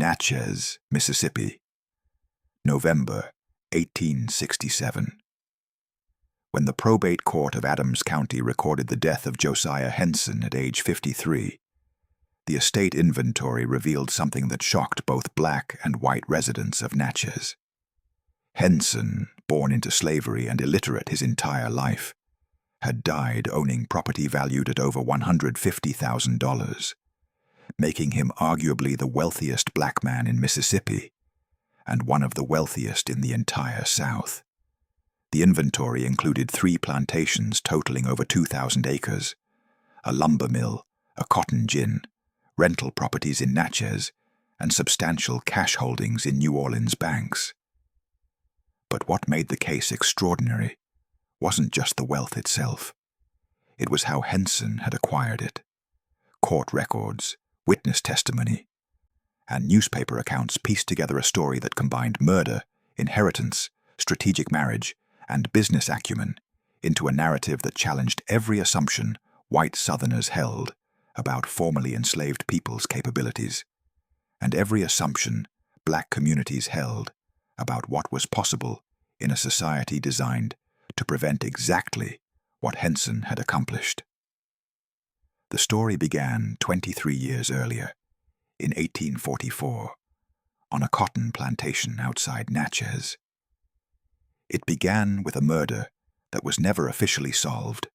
Natchez, Mississippi, November 1867. When the probate court of Adams County recorded the death of Josiah Henson at age 53, the estate inventory revealed something that shocked both black and white residents of Natchez. Henson, born into slavery and illiterate his entire life, had died owning property valued at over $150,000, making him arguably the wealthiest black man in Mississippi and one of the wealthiest in the entire South. The inventory included 3 plantations totaling over 2,000 acres, a lumber mill, a cotton gin, rental properties in Natchez, and substantial cash holdings in New Orleans banks. But what made the case extraordinary wasn't just the wealth itself. It was how Henson had acquired it. Court records, witness testimony, and newspaper accounts pieced together a story that combined murder, inheritance, strategic marriage, and business acumen into a narrative that challenged every assumption white Southerners held about formerly enslaved people's capabilities, and every assumption black communities held about what was possible in a society designed to prevent exactly what Henson had accomplished. The story began 23 years earlier, in 1844, on a cotton plantation outside Natchez. It began with a murder that was never officially solved,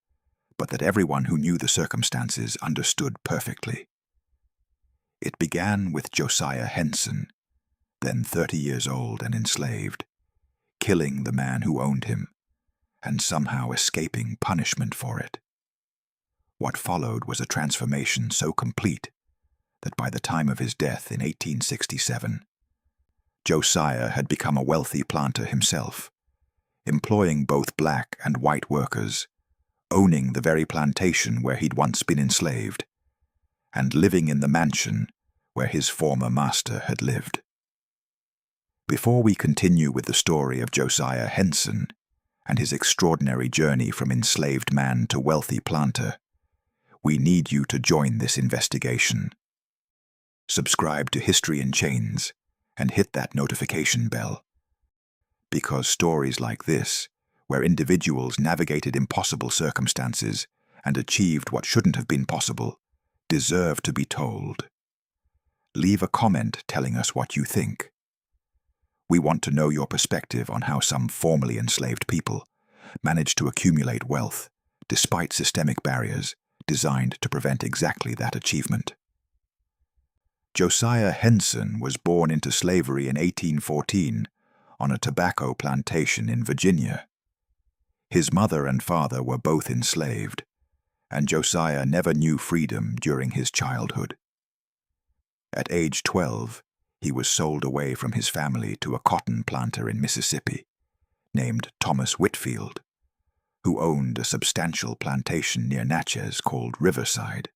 but that everyone who knew the circumstances understood perfectly. It began with Josiah Henson, then 30 years old and enslaved, killing the man who owned him, and somehow escaping punishment for it. What followed was a transformation so complete that by the time of his death in 1867, Josiah had become a wealthy planter himself, employing both black and white workers, owning the very plantation where he'd once been enslaved, and living in the mansion where his former master had lived. Before we continue with the story of Josiah Henson and his extraordinary journey from enslaved man to wealthy planter, we need you to join this investigation. Subscribe to History in Chains and hit that notification bell, because stories like this, where individuals navigated impossible circumstances and achieved what shouldn't have been possible, deserve to be told. Leave a comment telling us what you think. We want to know your perspective on how some formerly enslaved people managed to accumulate wealth despite systemic barriers designed to prevent exactly that achievement. Josiah Henson was born into slavery in 1814 on a tobacco plantation in Virginia. His mother and father were both enslaved, and Josiah never knew freedom during his childhood. At age 12, he was sold away from his family to a cotton planter in Mississippi named Thomas Whitfield, who owned a substantial plantation near Natchez called Riverside.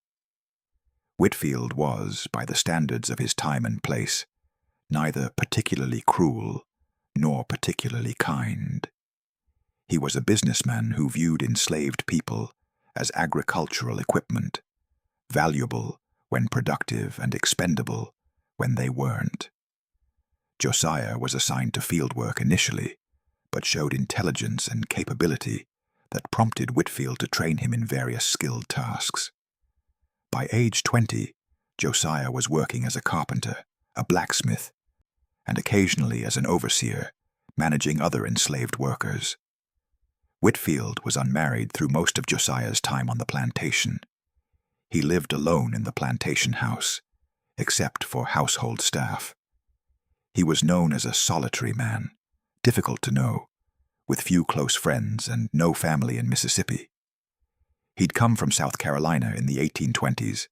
Whitfield was, by the standards of his time and place, neither particularly cruel nor particularly kind. He was a businessman who viewed enslaved people as agricultural equipment, valuable when productive and expendable when they weren't. Josiah was assigned to field work initially, but showed intelligence and capability that prompted Whitfield to train him in various skilled tasks. By age 20, Josiah was working as a carpenter, a blacksmith, and occasionally as an overseer, managing other enslaved workers. Whitfield was unmarried through most of Josiah's time on the plantation. He lived alone in the plantation house, except for household staff. He was known as a solitary man, difficult to know, with few close friends and no family in Mississippi. He'd come from South Carolina in the 1820s,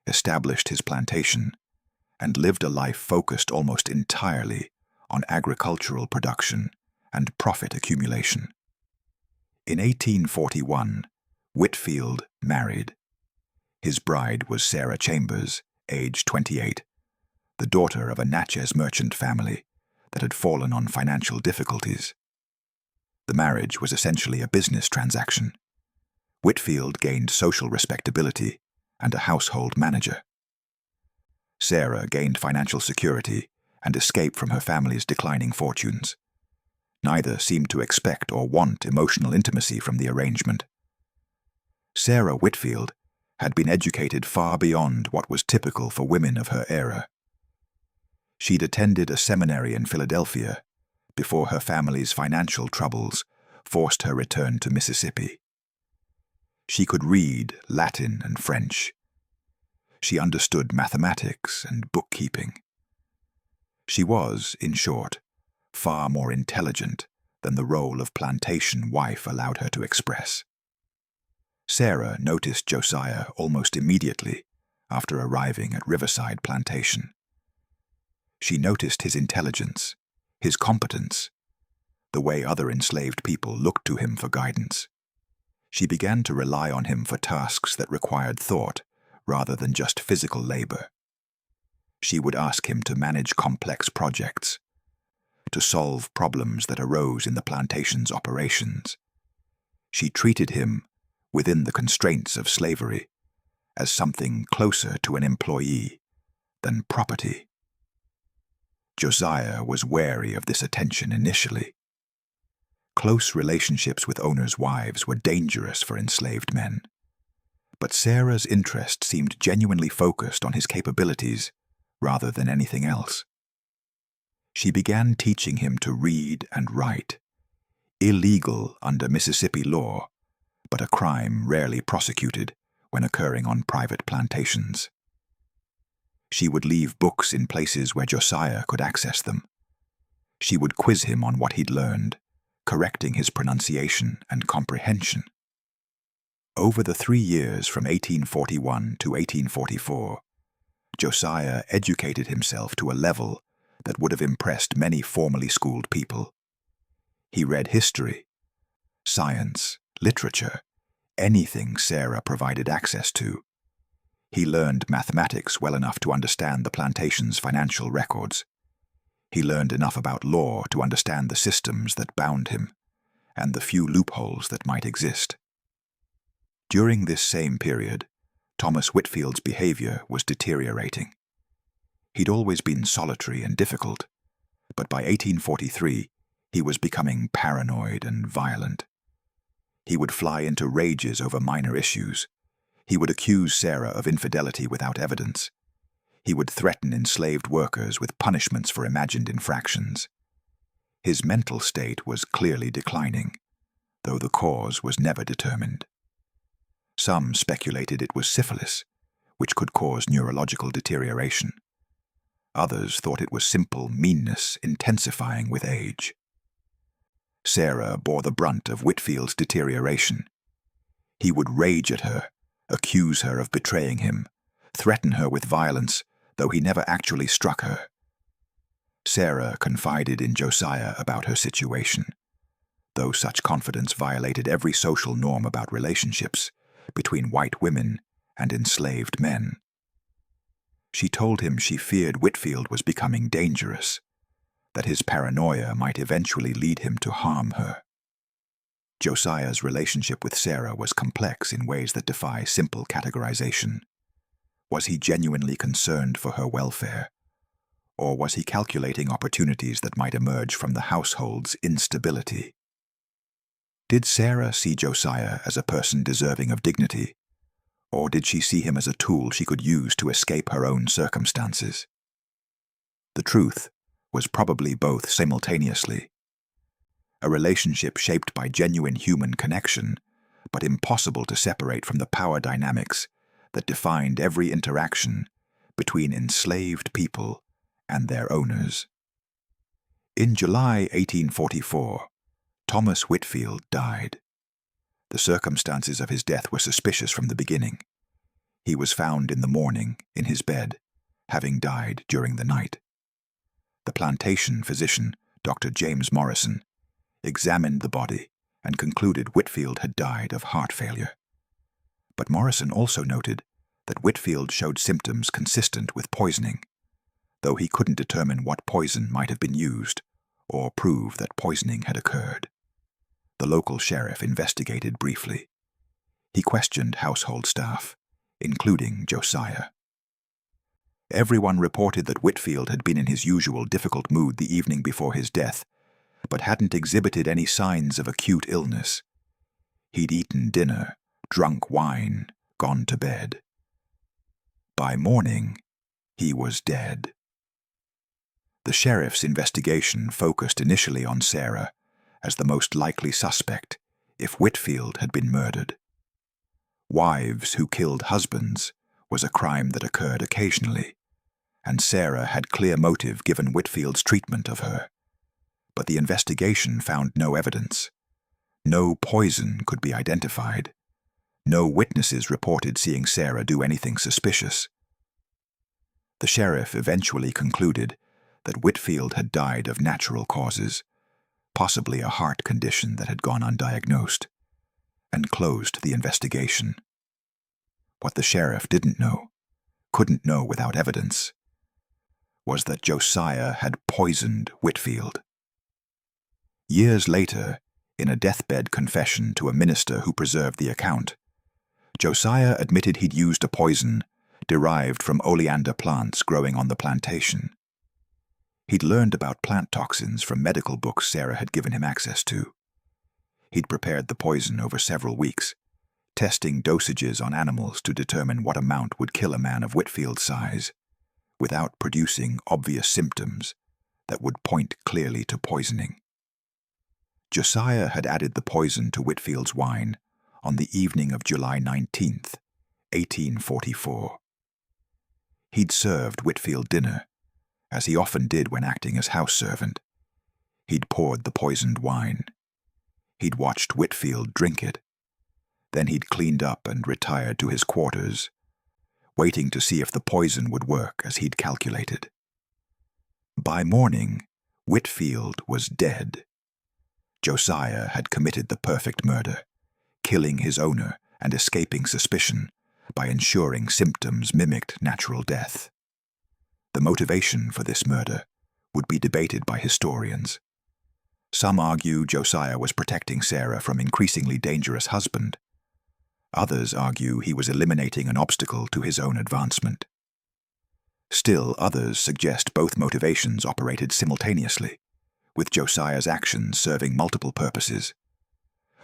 established his plantation, and lived a life focused almost entirely on agricultural production and profit accumulation. In 1841, Whitfield married. His bride was Sarah Chambers, age 28, the daughter of a Natchez merchant family that had fallen on financial difficulties. The marriage was essentially a business transaction. Whitfield gained social respectability and a household manager. Sarah gained financial security and escape from her family's declining fortunes. Neither seemed to expect or want emotional intimacy from the arrangement. Sarah Whitfield had been educated far beyond what was typical for women of her era. She'd attended a seminary in Philadelphia before her family's financial troubles forced her return to Mississippi. She could read Latin and French. She understood mathematics and bookkeeping. She was, in short, far more intelligent than the role of plantation wife allowed her to express. Sarah noticed Josiah almost immediately after arriving at Riverside Plantation. She noticed his intelligence, his competence, the way other enslaved people looked to him for guidance. She began to rely on him for tasks that required thought rather than just physical labor. She would ask him to manage complex projects, to solve problems that arose in the plantation's operations. She treated him, within the constraints of slavery, as something closer to an employee than property. Josiah was wary of this attention initially. Close relationships with owners' wives were dangerous for enslaved men. But Sarah's interest seemed genuinely focused on his capabilities rather than anything else. She began teaching him to read and write, illegal under Mississippi law, but a crime rarely prosecuted when occurring on private plantations. She would leave books in places where Josiah could access them. She would quiz him on what he'd learned, correcting his pronunciation and comprehension. Over the 3 years from 1841 to 1844, Josiah educated himself to a level that would have impressed many formally schooled people. He read history, science, literature, anything Sarah provided access to. He learned mathematics well enough to understand the plantation's financial records. He learned enough about law to understand the systems that bound him and the few loopholes that might exist. During this same period, Thomas Whitfield's behavior was deteriorating. He'd always been solitary and difficult, but by 1843 he was becoming paranoid and violent. He would fly into rages over minor issues. He would accuse Sarah of infidelity without evidence. He would threaten enslaved workers with punishments for imagined infractions. His mental state was clearly declining, though the cause was never determined. Some speculated it was syphilis, which could cause neurological deterioration. Others thought it was simple meanness intensifying with age. Sarah bore the brunt of Whitfield's deterioration. He would rage at her, accuse her of betraying him, threaten her with violence, though he never actually struck her. Sarah confided in Josiah about her situation, though such confidence violated every social norm about relationships between white women and enslaved men. She told him she feared Whitfield was becoming dangerous, that his paranoia might eventually lead him to harm her. Josiah's relationship with Sarah was complex in ways that defy simple categorization. Was he genuinely concerned for her welfare, or was he calculating opportunities that might emerge from the household's instability? Did Sarah see Josiah as a person deserving of dignity, or did she see him as a tool she could use to escape her own circumstances? The truth was probably both simultaneously. A relationship shaped by genuine human connection, but impossible to separate from the power dynamics that defined every interaction between enslaved people and their owners. In July 1844, Thomas Whitfield died. The circumstances of his death were suspicious from the beginning. He was found in the morning, in his bed, having died during the night. The plantation physician, Dr. James Morrison, examined the body and concluded Whitfield had died of heart failure. But Morrison also noted that Whitfield showed symptoms consistent with poisoning, though he couldn't determine what poison might have been used or prove that poisoning had occurred. The local sheriff investigated briefly. He questioned household staff, including Josiah. Everyone reported that Whitfield had been in his usual difficult mood the evening before his death, but hadn't exhibited any signs of acute illness. He'd eaten dinner, drunk wine, gone to bed. By morning, he was dead. The sheriff's investigation focused initially on Sarah as the most likely suspect if Whitfield had been murdered. Wives who killed husbands was a crime that occurred occasionally, and Sarah had clear motive given Whitfield's treatment of her. But the investigation found no evidence. No poison could be identified. No witnesses reported seeing Sarah do anything suspicious. The sheriff eventually concluded that Whitfield had died of natural causes, possibly a heart condition that had gone undiagnosed, and closed the investigation. What the sheriff couldn't know without evidence, was that Josiah had poisoned Whitfield. Years later, in a deathbed confession to a minister who preserved the account, Josiah admitted he'd used a poison derived from oleander plants growing on the plantation. He'd learned about plant toxins from medical books Sarah had given him access to. He'd prepared the poison over several weeks, testing dosages on animals to determine what amount would kill a man of Whitfield's size, without producing obvious symptoms that would point clearly to poisoning. Josiah had added the poison to Whitfield's wine on the evening of July 19th, 1844. He'd served Whitfield dinner, as he often did when acting as house servant. He'd poured the poisoned wine. He'd watched Whitfield drink it. Then he'd cleaned up and retired to his quarters, waiting to see if the poison would work as he'd calculated. By morning, Whitfield was dead. Josiah had committed the perfect murder, killing his owner and escaping suspicion by ensuring symptoms mimicked natural death. The motivation for this murder would be debated by historians. Some argue Josiah was protecting Sarah from an increasingly dangerous husband. Others argue he was eliminating an obstacle to his own advancement. Still, others suggest both motivations operated simultaneously, with Josiah's actions serving multiple purposes.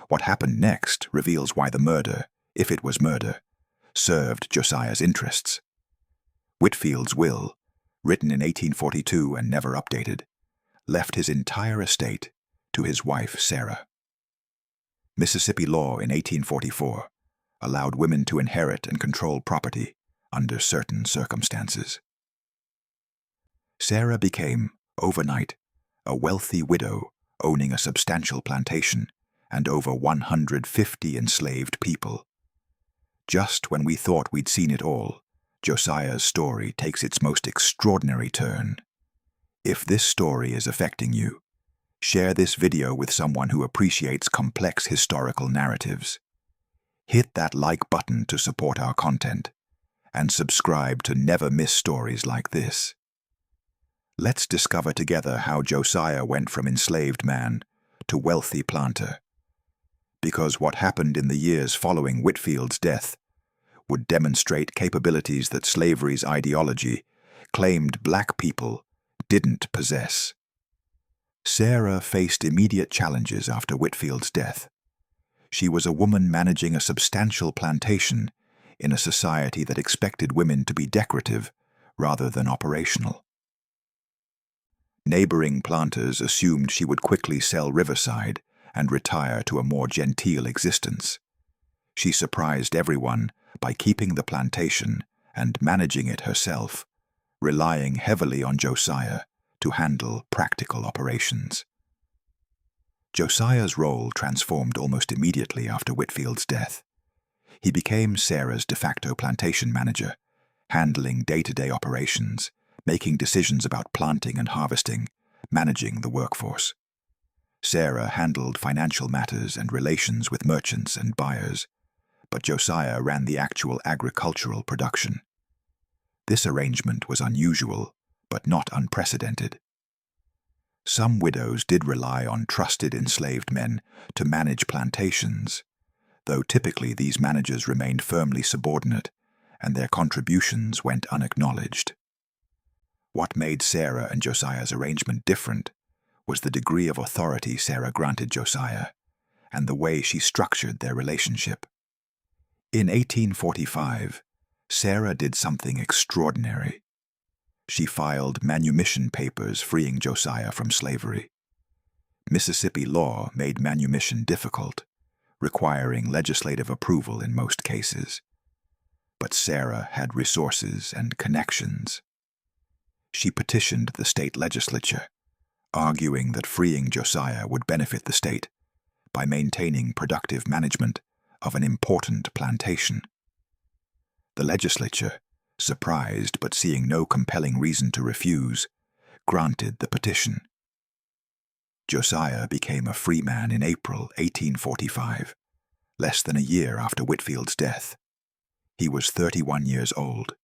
What happened next reveals why the murder, if it was murder, served Josiah's interests. Whitfield's will, written in 1842 and never updated, left his entire estate to his wife Sarah. Mississippi law in 1844 allowed women to inherit and control property under certain circumstances. Sarah became, overnight, a wealthy widow owning a substantial plantation and over 150 enslaved people. Just when we thought we'd seen it all, Josiah's story takes its most extraordinary turn. If this story is affecting you, share this video with someone who appreciates complex historical narratives. Hit that like button to support our content, and subscribe to never miss stories like this. Let's discover together how Josiah went from enslaved man to wealthy planter. Because what happened in the years following Whitfield's death would demonstrate capabilities that slavery's ideology claimed black people didn't possess. Sarah faced immediate challenges after Whitfield's death. She was a woman managing a substantial plantation in a society that expected women to be decorative rather than operational. Neighboring planters assumed she would quickly sell Riverside and retire to a more genteel existence. She surprised everyone by keeping the plantation and managing it herself, relying heavily on Josiah to handle practical operations. Josiah's role transformed almost immediately after Whitfield's death. He became Sarah's de facto plantation manager, handling day-to-day operations, making decisions about planting and harvesting, managing the workforce. Sarah handled financial matters and relations with merchants and buyers, but Josiah ran the actual agricultural production. This arrangement was unusual, but not unprecedented. Some widows did rely on trusted enslaved men to manage plantations, though typically these managers remained firmly subordinate and their contributions went unacknowledged. What made Sarah and Josiah's arrangement different was the degree of authority Sarah granted Josiah and the way she structured their relationship. In 1845, Sarah did something extraordinary. She filed manumission papers freeing Josiah from slavery. Mississippi law made manumission difficult, requiring legislative approval in most cases. But Sarah had resources and connections. She petitioned the state legislature, arguing that freeing Josiah would benefit the state by maintaining productive management of an important plantation. The legislature, surprised but seeing no compelling reason to refuse, granted the petition. Josiah became a free man in April 1845, less than a year after Whitfield's death. He was 31 years old.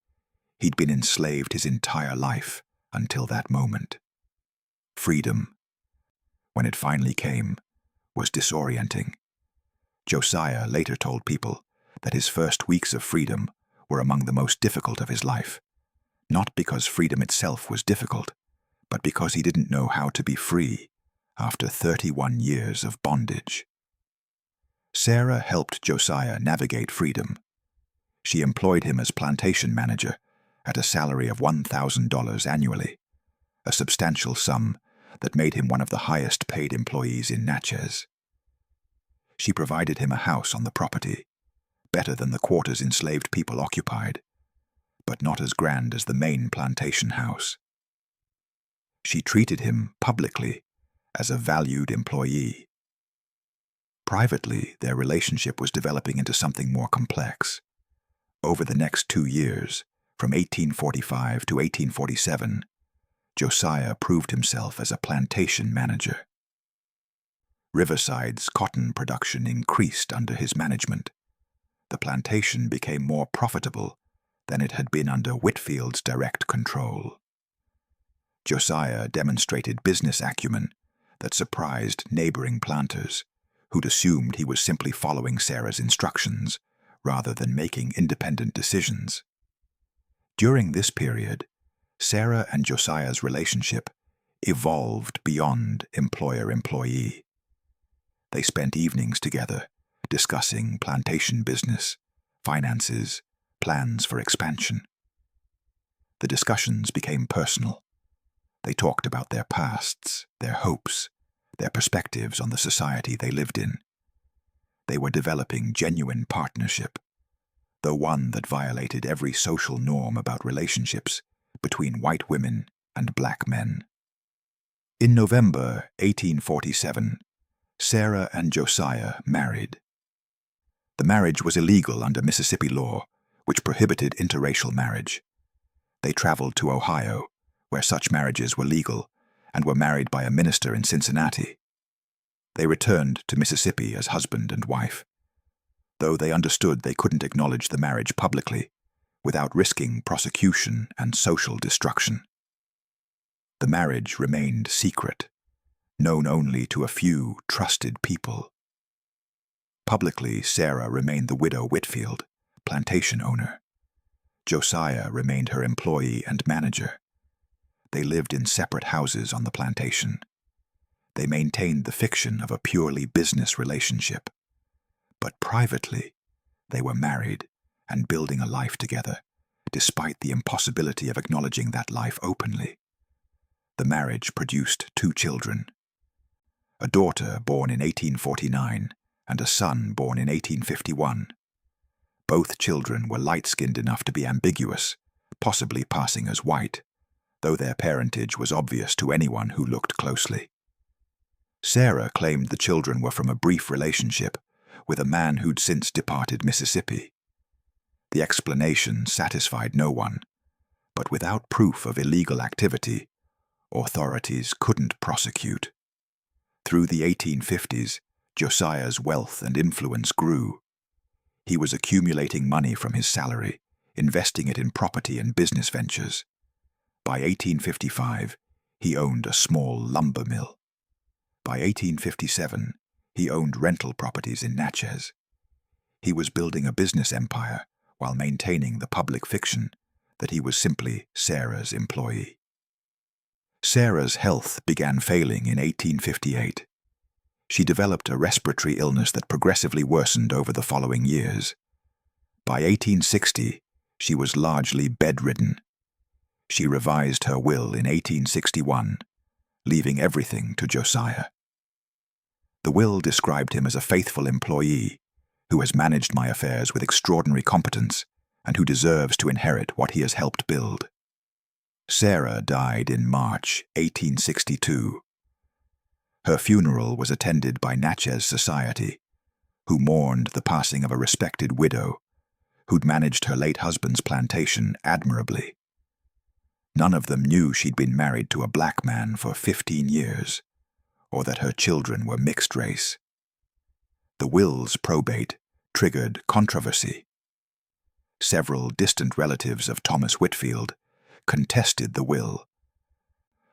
He'd been enslaved his entire life until that moment. Freedom, when it finally came, was disorienting. Josiah later told people that his first weeks of freedom were among the most difficult of his life, not because freedom itself was difficult, but because he didn't know how to be free after 31 years of bondage. Sarah helped Josiah navigate freedom. She employed him as plantation manager at a salary of $1,000 annually, a substantial sum that made him one of the highest-paid employees in Natchez. She provided him a house on the property, better than the quarters enslaved people occupied, but not as grand as the main plantation house. She treated him publicly as a valued employee. Privately, their relationship was developing into something more complex. Over the next 2 years, from 1845 to 1847, Josiah proved himself as a plantation manager. Riverside's cotton production increased under his management. The plantation became more profitable than it had been under Whitfield's direct control. Josiah demonstrated business acumen that surprised neighboring planters, who'd assumed he was simply following Sarah's instructions rather than making independent decisions. During this period, Sarah and Josiah's relationship evolved beyond employer-employee. They spent evenings together, discussing plantation business, finances, plans for expansion. The discussions became personal. They talked about their pasts, their hopes, their perspectives on the society they lived in. They were developing genuine partnership, though one that violated every social norm about relationships between white women and black men. In November 1847, Sarah and Josiah married. The marriage was illegal under Mississippi law, which prohibited interracial marriage. They traveled to Ohio, where such marriages were legal, and were married by a minister in Cincinnati. They returned to Mississippi as husband and wife, though they understood they couldn't acknowledge the marriage publicly without risking prosecution and social destruction. The marriage remained secret, known only to a few trusted people. Publicly, Sarah remained the widow Whitfield, plantation owner. Josiah remained her employee and manager. They lived in separate houses on the plantation. They maintained the fiction of a purely business relationship. But privately, they were married and building a life together, despite the impossibility of acknowledging that life openly. The marriage produced 2 children, a daughter born in 1849 and a son born in 1851. Both children were light-skinned enough to be ambiguous, possibly passing as white, though their parentage was obvious to anyone who looked closely. Sarah claimed the children were from a brief relationship with a man who'd since departed Mississippi. The explanation satisfied no one, but without proof of illegal activity, authorities couldn't prosecute. Through the 1850s, Josiah's wealth and influence grew. He was accumulating money from his salary, investing it in property and business ventures. By 1855, he owned a small lumber mill. By 1857, he owned rental properties in Natchez. He was building a business empire while maintaining the public fiction that he was simply Sarah's employee. Sarah's health began failing in 1858. She developed a respiratory illness that progressively worsened over the following years. By 1860, she was largely bedridden. She revised her will in 1861, leaving everything to Josiah. The will described him as a faithful employee who has managed my affairs with extraordinary competence and who deserves to inherit what he has helped build. Sarah died in March 1862. Her funeral was attended by Natchez society, who mourned the passing of a respected widow who'd managed her late husband's plantation admirably. None of them knew she'd been married to a black man for 15 years, or that her children were mixed race. The will's probate triggered controversy. Several distant relatives of Thomas Whitfield contested the will,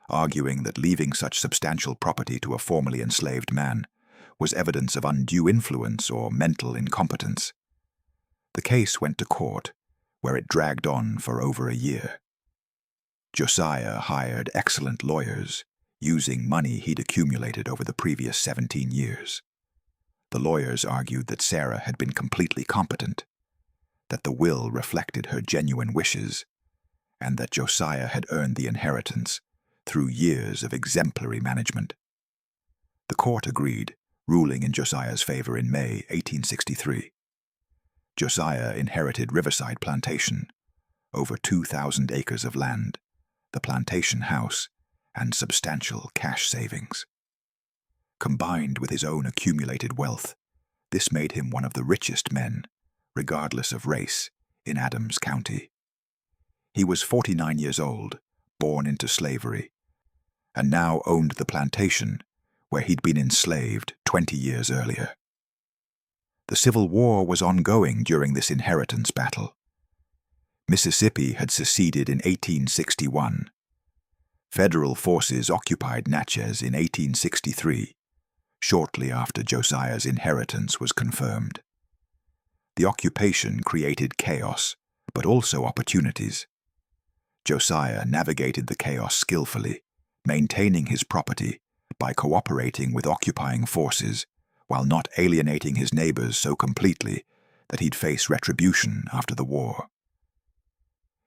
arguing that leaving such substantial property to a formerly enslaved man was evidence of undue influence or mental incompetence. The case went to court, where it dragged on for over a year. Josiah hired excellent lawyers, using money he'd accumulated over the previous 17 years. The lawyers argued that Sarah had been completely competent, that the will reflected her genuine wishes, and that Josiah had earned the inheritance through years of exemplary management. The court agreed, ruling in Josiah's favor in May 1863. Josiah inherited Riverside Plantation, over 2,000 acres of land, the plantation house, and substantial cash savings. Combined with his own accumulated wealth, this made him one of the richest men, regardless of race, in Adams County. He was 49 years old, born into slavery, and now owned the plantation where he'd been enslaved 20 years earlier. The Civil War was ongoing during this inheritance battle. Mississippi had seceded in 1861. Federal forces occupied Natchez in 1863, shortly after Josiah's inheritance was confirmed. The occupation created chaos, but also opportunities. Josiah navigated the chaos skillfully, maintaining his property by cooperating with occupying forces while not alienating his neighbors so completely that he'd face retribution after the war.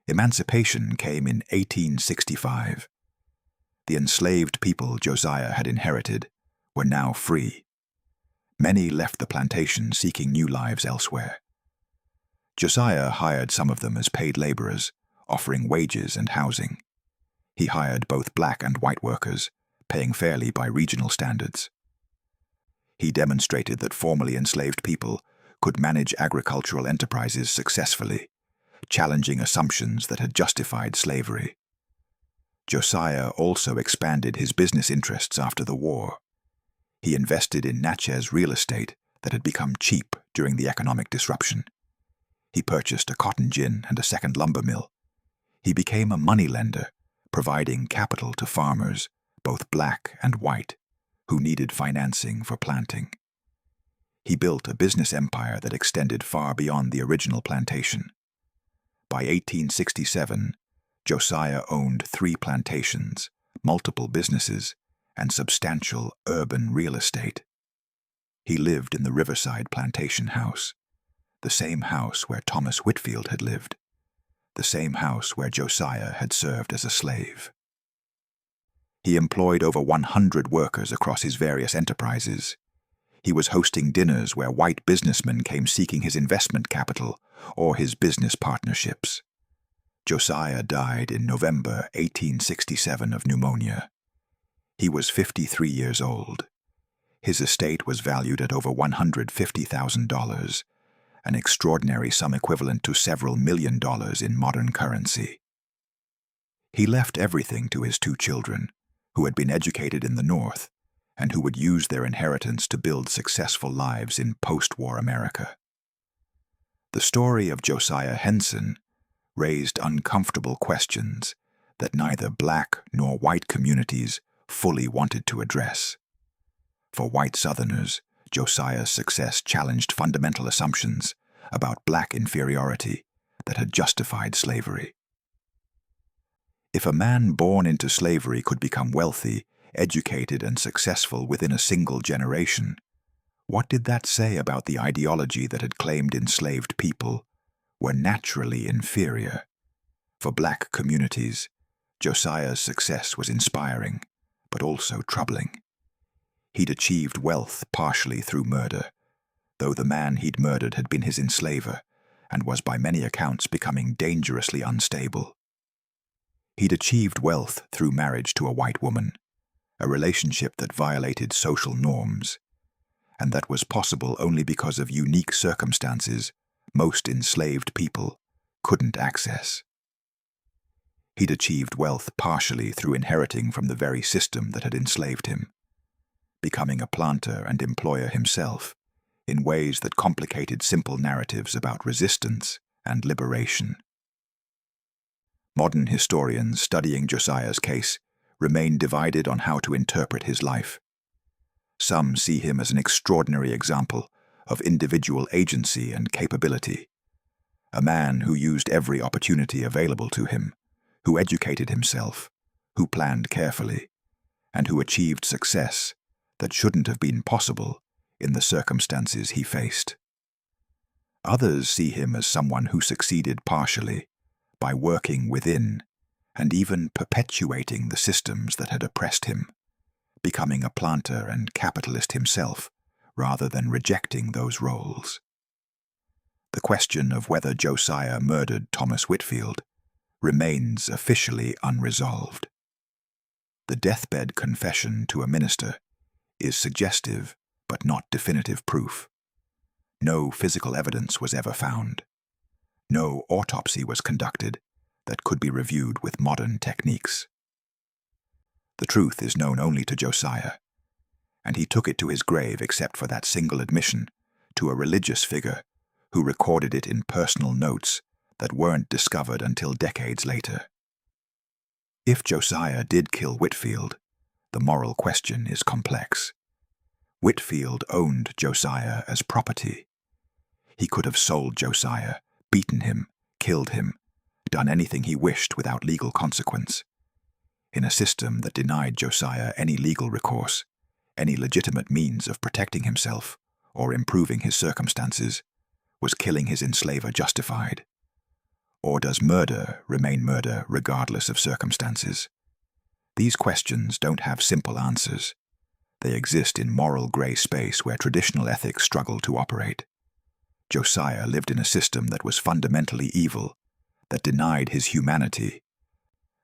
Emancipation came in 1865. The enslaved people Josiah had inherited were now free. Many left the plantation seeking new lives elsewhere. Josiah hired some of them as paid laborers, offering wages and housing. He hired both black and white workers, paying fairly by regional standards. He demonstrated that formerly enslaved people could manage agricultural enterprises successfully, challenging assumptions that had justified slavery. Josiah also expanded his business interests after the war. He invested in Natchez real estate that had become cheap during the economic disruption. He purchased a cotton gin and a second lumber mill. He became a moneylender, providing capital to farmers, both black and white, who needed financing for planting. He built a business empire that extended far beyond the original plantation. By 1867, Josiah owned 3 plantations, multiple businesses, and substantial urban real estate. He lived in the Riverside Plantation house, the same house where Thomas Whitfield had lived, the same house where Josiah had served as a slave. He employed over 100 workers across his various enterprises. He was hosting dinners where white businessmen came seeking his investment capital or his business partnerships. Josiah died in November 1867 of pneumonia. He was 53 years old. His estate was valued at over $150,000, an extraordinary sum equivalent to several $1 million in modern currency. He left everything to his 2 children, who had been educated in the North and who would use their inheritance to build successful lives in post-war America. The story of Josiah Henson raised uncomfortable questions that neither black nor white communities fully wanted to address. For white Southerners, Josiah's success challenged fundamental assumptions about black inferiority that had justified slavery. If a man born into slavery could become wealthy, educated, and successful within a single generation, what did that say about the ideology that had claimed enslaved people were naturally inferior? For black communities, Josiah's success was inspiring, but also troubling. He'd achieved wealth partially through murder, though the man he'd murdered had been his enslaver and was by many accounts becoming dangerously unstable. He'd achieved wealth through marriage to a white woman, a relationship that violated social norms, and that was possible only because of unique circumstances most enslaved people couldn't access. He'd achieved wealth partially through inheriting from the very system that had enslaved him, becoming a planter and employer himself in ways that complicated simple narratives about resistance and liberation. Modern historians studying Josiah's case remain divided on how to interpret his life. Some see him as an extraordinary example of individual agency and capability, a man who used every opportunity available to him, who educated himself, who planned carefully, and who achieved success that shouldn't have been possible in the circumstances he faced. Others see him as someone who succeeded partially by working within and even perpetuating the systems that had oppressed him, becoming a planter and capitalist himself rather than rejecting those roles. The question of whether Josiah murdered Thomas Whitfield remains officially unresolved. The deathbed confession to a minister is suggestive but not definitive proof. No physical evidence was ever found. No autopsy was conducted that could be reviewed with modern techniques. The truth is known only to Josiah, and he took it to his grave except for that single admission to a religious figure who recorded it in personal notes that weren't discovered until decades later. If Josiah did kill Whitfield, the moral question is complex. Whitfield owned Josiah as property. He could have sold Josiah, beaten him, killed him, done anything he wished without legal consequence. In a system that denied Josiah any legal recourse, any legitimate means of protecting himself or improving his circumstances, was killing his enslaver justified? Or does murder remain murder regardless of circumstances? These questions don't have simple answers. They exist in moral gray space where traditional ethics struggle to operate. Josiah lived in a system that was fundamentally evil, that denied his humanity,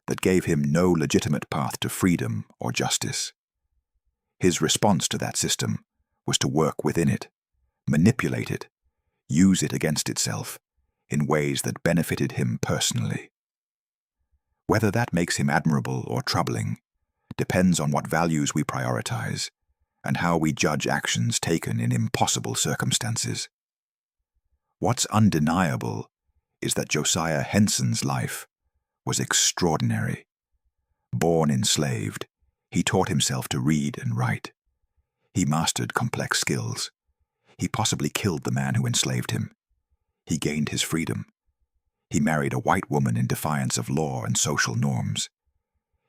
that gave him no legitimate path to freedom or justice. His response to that system was to work within it, manipulate it, use it against itself in ways that benefited him personally. Whether that makes him admirable or troubling depends on what values we prioritize and how we judge actions taken in impossible circumstances. What's undeniable is that Josiah Henson's life was extraordinary. Born enslaved, he taught himself to read and write. He mastered complex skills. He possibly killed the man who enslaved him. He gained his freedom. He married a white woman in defiance of law and social norms.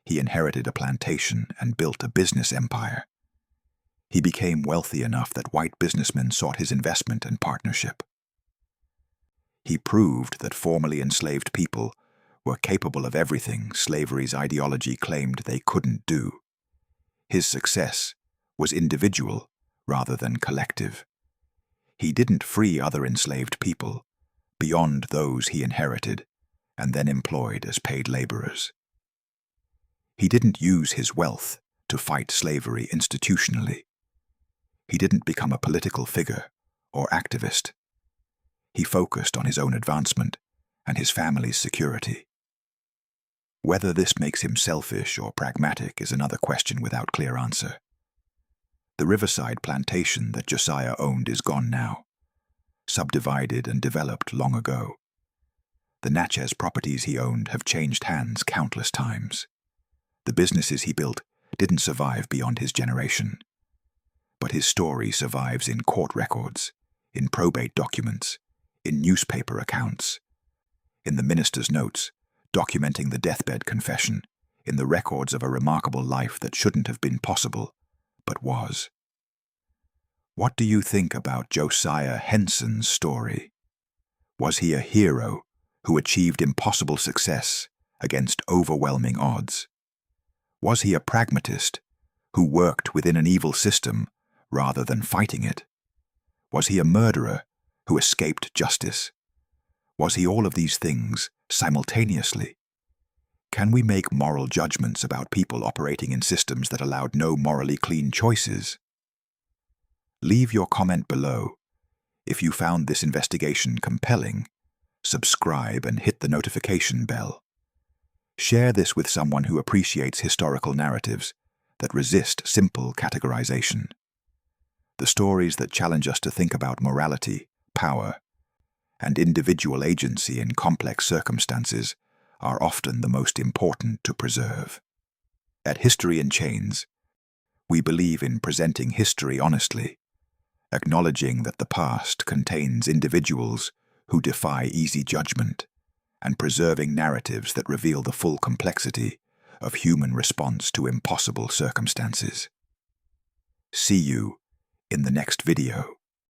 He inherited a plantation and built a business empire. He became wealthy enough that white businessmen sought his investment and partnership. He proved that formerly enslaved people were capable of everything slavery's ideology claimed they couldn't do. His success was individual rather than collective. He didn't free other enslaved people beyond those he inherited and then employed as paid laborers. He didn't use his wealth to fight slavery institutionally. He didn't become a political figure or activist. He focused on his own advancement and his family's security. Whether this makes him selfish or pragmatic is another question without clear answer. The riverside plantation that Josiah owned is gone now, subdivided and developed long ago. The Natchez properties he owned have changed hands countless times. The businesses he built didn't survive beyond his generation. But his story survives in court records, in probate documents, in newspaper accounts, in the minister's notes documenting the deathbed confession in the records of a remarkable life that shouldn't have been possible, but was. What do you think about Josiah Henson's story? Was he a hero who achieved impossible success against overwhelming odds? Was he a pragmatist who worked within an evil system rather than fighting it? Was he a murderer who escaped justice? Was he all of these things simultaneously? Can we make moral judgments about people operating in systems that allowed no morally clean choices? Leave your comment below. If you found this investigation compelling, subscribe and hit the notification bell. Share this with someone who appreciates historical narratives that resist simple categorization. The stories that challenge us to think about morality, power, and individual agency in complex circumstances are often the most important to preserve. At History in Chains, we believe in presenting history honestly, acknowledging that the past contains individuals who defy easy judgment, and preserving narratives that reveal the full complexity of human response to impossible circumstances. See you in the next video.